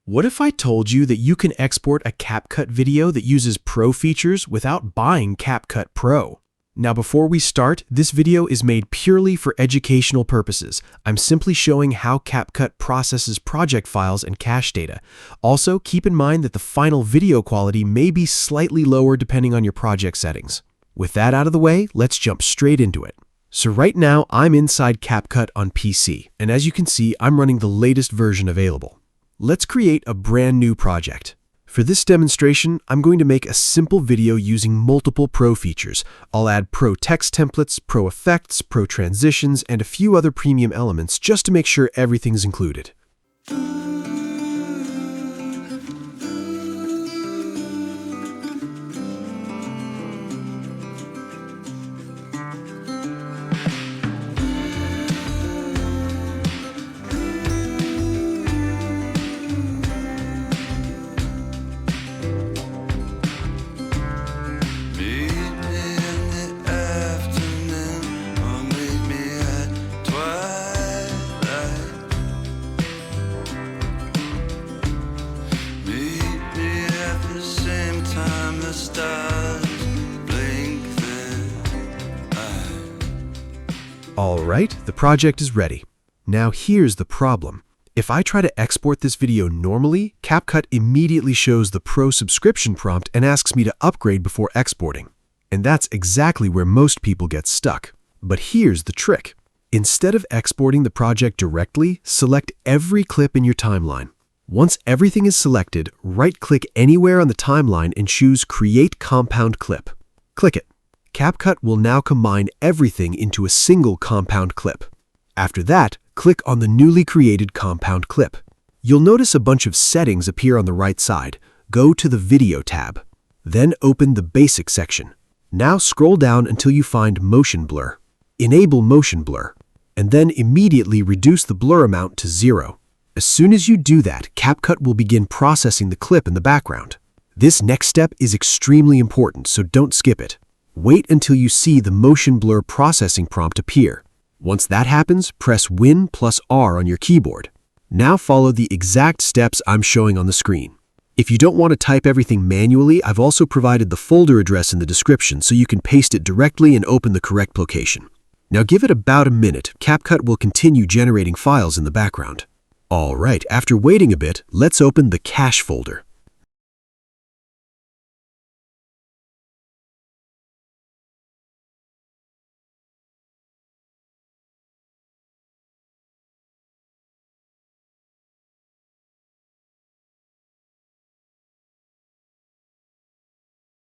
What if I told you that you can export a CapCut video that uses Pro features without buying CapCut Pro? Now before we start, this video is made purely for educational purposes. I'm simply showing how CapCut processes project files and cache data. Also, keep in mind that the final video quality may be slightly lower depending on your project settings. With that out of the way, let's jump straight into it. So right now, I'm inside CapCut on PC, and as you can see, I'm running the latest version available. Let's create a brand new project. For this demonstration, I'm going to make a simple video using multiple Pro features. I'll add Pro text templates, Pro effects, Pro transitions, and a few other premium elements just to make sure everything's included. Alright, the project is ready. Now here's the problem. If I try to export this video normally, CapCut immediately shows the Pro subscription prompt and asks me to upgrade before exporting. And that's exactly where most people get stuck. But here's the trick. Instead of exporting the project directly, select every clip in your timeline. Once everything is selected, right-click anywhere on the timeline and choose Create Compound Clip. Click it. CapCut will now combine everything into a single compound clip. After that, click on the newly created compound clip. You'll notice a bunch of settings appear on the right side. Go to the Video tab. Then open the Basic section. Now scroll down until you find Motion Blur. Enable Motion Blur, and then immediately reduce the blur amount to 0. As soon as you do that, CapCut will begin processing the clip in the background. This next step is extremely important, so don't skip it. Wait until you see the Motion Blur processing prompt appear. Once that happens, press Win+R on your keyboard. Now follow the exact steps I'm showing on the screen. If you don't want to type everything manually, I've also provided the folder address in the description so you can paste it directly and open the correct location. Now give it about a minute. CapCut will continue generating files in the background. Alright, after waiting a bit, let's open the Cache folder.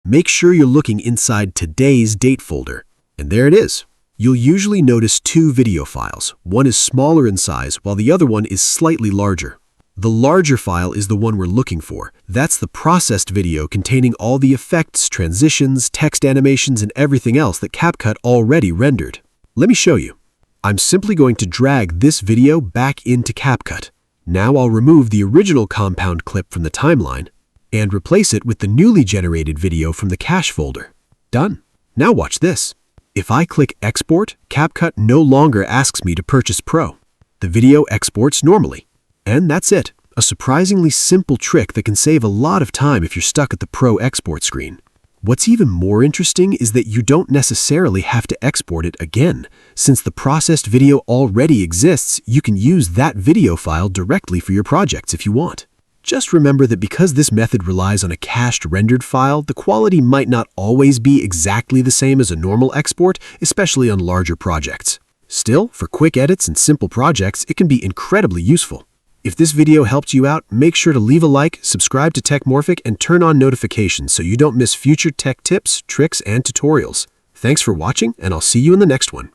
Make sure you're looking inside Today's Date folder. And there it is. You'll usually notice two video files. One is smaller in size, while the other one is slightly larger. The larger file is the one we're looking for. That's the processed video containing all the effects, transitions, text animations, and everything else that CapCut already rendered. Let me show you. I'm simply going to drag this video back into CapCut. Now I'll remove the original compound clip from the timeline and replace it with the newly generated video from the cache folder. Done. Now watch this. If I click Export, CapCut no longer asks me to purchase Pro. The video exports normally. And that's it. A surprisingly simple trick that can save a lot of time if you're stuck at the Pro export screen. What's even more interesting is that you don't necessarily have to export it again. Since the processed video already exists, you can use that video file directly for your projects if you want. Just remember that because this method relies on a cached rendered file, the quality might not always be exactly the same as a normal export, especially on larger projects. Still, for quick edits and simple projects, it can be incredibly useful. If this video helped you out, make sure to leave a like, subscribe to Techmorphic, and turn on notifications so you don't miss future tech tips, tricks, and tutorials. Thanks for watching, and I'll see you in the next one.